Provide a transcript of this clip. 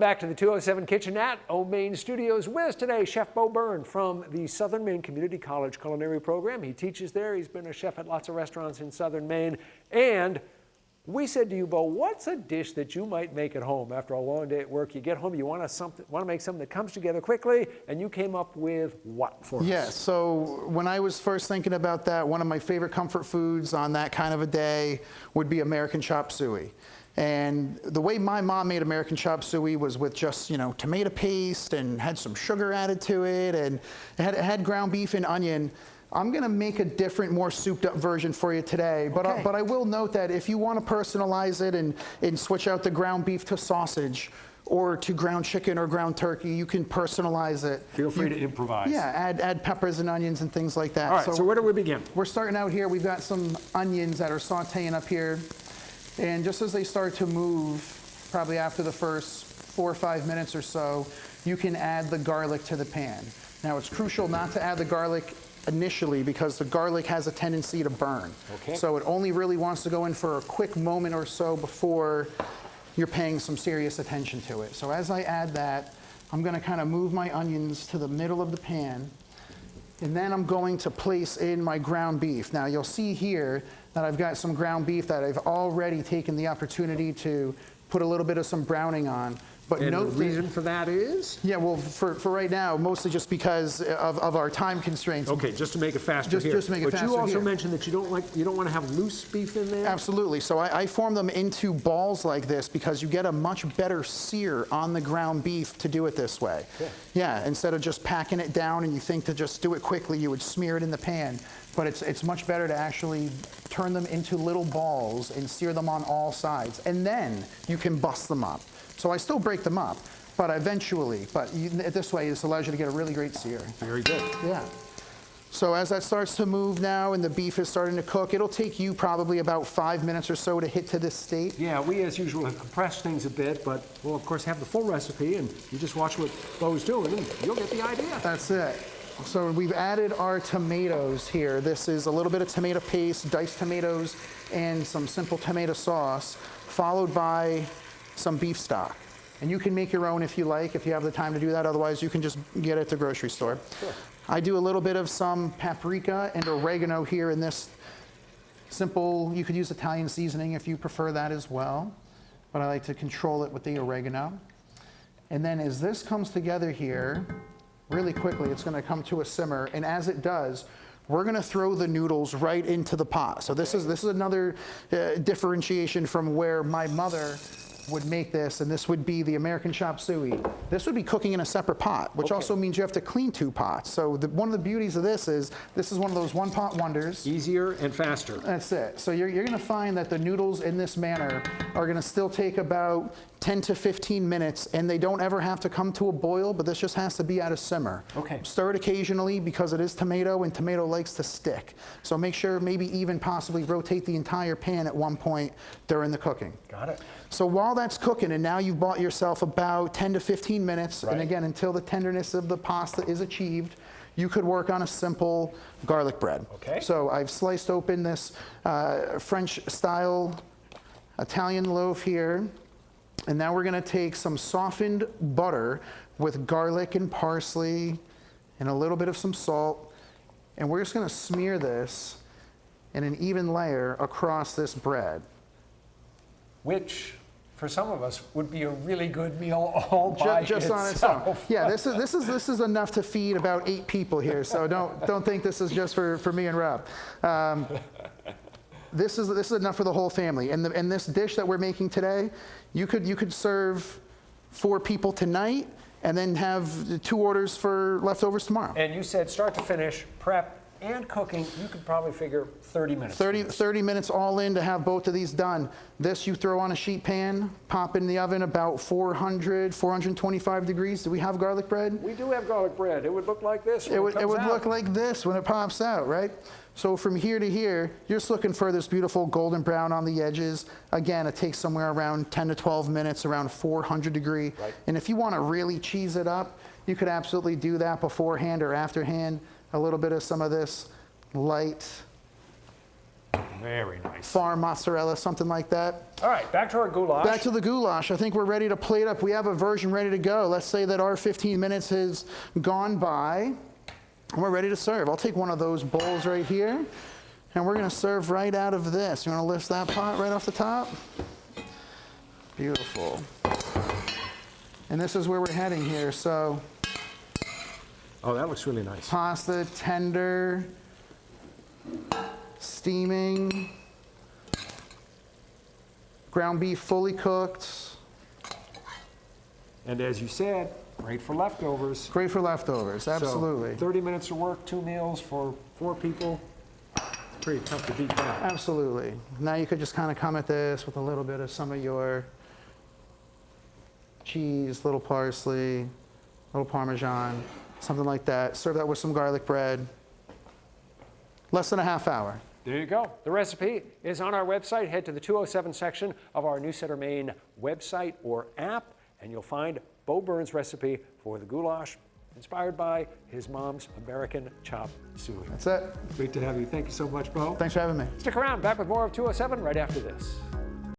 Back to the 207 Kitchen at Maine Studios with today Chef Bo Byrne from the Southern Maine Community College Culinary Program. He teaches there. He's been a chef at lots of restaurants in Southern Maine. And we said to you, Bo, what's a dish that you might make at home after a long day at work? You get home, you want to make something that comes together quickly, and you came up with what for us? Yeah, so when I was first thinking about that, one of my favorite comfort foods on that kind of a day would be American chopped suey. And the way my mom made American chopped suey was with just, tomato paste and had some sugar added to it, and it had ground beef and onion. I'm gonna make a different, more souped up version for you today, but I will note that if you wanna personalize it and switch out the ground beef to sausage or to ground chicken or ground turkey, you can personalize it. Feel free to improvise. Yeah, add peppers and onions and things like that. All right, so where do we begin? We're starting out here. We've got some onions that are sauteing up here. And just as they start to move, probably after the first 4 or 5 minutes or so, you can add the garlic to the pan. Now, it's crucial not to add the garlic initially because the garlic has a tendency to burn. Okay. So it only really wants to go in for a quick moment or so before you're paying some serious attention to it. So as I add that, I'm going to kind of move my onions to the middle of the pan. And then I'm going to place in my ground beef. Now, you'll see here that I've got some ground beef that I've already taken the opportunity to put a little bit of some browning on. But and the reason for that is? Yeah, well, for right now, mostly just because of our time constraints. Okay, just to make it faster here. Just to make it faster But you also here. mentioned that you don't want to have loose beef in there? Absolutely. So I form them into balls like this because you get a much better sear on the ground beef to do it this way. Yeah, instead of just packing it down and you think to just do it quickly, you would smear it in the pan. But it's much better to actually turn them into little balls and sear them on all sides. And then you can bust them up. So I still break them up, but this way, this allows you to get a really great sear. Very good. Yeah. So as that starts to move now and the beef is starting to cook, it'll take you probably about 5 minutes or so to hit to this state. Yeah, we as usual have compressed things a bit, but we'll of course have the full recipe, and you just watch what Bo's doing and you'll get the idea. That's it. So we've added our tomatoes here. This is a little bit of tomato paste, diced tomatoes, and some simple tomato sauce, followed by some beef stock. And you can make your own if you like, if you have the time to do that. Otherwise, you can just get it at the grocery store. Sure. I do a little bit of some paprika and oregano here in this simple, you could use Italian seasoning if you prefer that as well. But I like to control it with the oregano. And then as this comes together here, really quickly, it's gonna come to a simmer. And as it does, we're gonna throw the noodles right into the pot. So this is another differentiation from where my mother would make this, and this would be the American chopped suey. This would be cooking in a separate pot, which also means you have to clean 2 pots. So one of the beauties of this is one of those one-pot wonders. Easier and faster. That's it. So you're gonna find that the noodles in this manner are gonna still take about 10 to 15 minutes, and they don't ever have to come to a boil, but this just has to be at a simmer. Okay. Stir it occasionally because it is tomato, and tomato likes to stick. So make sure maybe even possibly rotate the entire pan at one point during the cooking. Got it. So while that's cooking, and now you've bought yourself about 10 to 15 minutes, and again, until the tenderness of the pasta is achieved, you could work on a simple garlic bread. Okay. So I've sliced open this French-style Italian loaf here. And now we're gonna take some softened butter with garlic and parsley and a little bit of some salt. And we're just gonna smear this in an even layer across this bread. Which, for some of us, would be a really good meal all by just on its own. Yeah, this is enough to feed about 8 people here. So don't think this is just for me and Rob. This is enough for the whole family. And this dish that we're making today, you could serve 4 people tonight and then have 2 orders for leftovers tomorrow. And you said start to finish, prep and cooking, you could probably figure 30 minutes. 30 minutes all in to have both of these done. This you throw on a sheet pan, pop in the oven about 400, 425 degrees. Do we have garlic bread? We do have garlic bread. It would look like this when it would look like this when it pops out, right? So from here to here, you're just looking for this beautiful golden brown on the edges. Again, it takes somewhere around 10 to 12 minutes, around 400 degree. Right. And if you want to really cheese it up, you could absolutely do that beforehand or afterhand. A little bit of some of this light Very nice. farm mozzarella, something like that. All right, back to our goulash. Back to the goulash. I think we're ready to plate up. We have a version ready to go. Let's say that our 15 minutes has gone by and we're ready to serve. I'll take one of those bowls right here and we're gonna serve right out of this. You wanna lift that pot right off the top? Beautiful. And this is where we're heading here. So Oh, that looks really nice. pasta, tender, steaming, ground beef fully cooked. And as you said, great for leftovers. Great for leftovers, absolutely. So 30 minutes of work, 2 meals for 4 people. Pretty tough to beat that. Absolutely. Now you could just kind of come at this with a little bit of some of your cheese, little parsley, little Parmesan, something like that. Serve that with some garlic bread. Less than a half hour. There you go. The recipe is on our website. Head to the 207 section of our Newsletter Maine website or app, and you'll find Bo Byrne's recipe for the goulash, inspired by his mom's American chopped suey. That's it. Great to have you. Thank you so much, Bo. Thanks for having me. Stick around. Back with more of 207 right after this.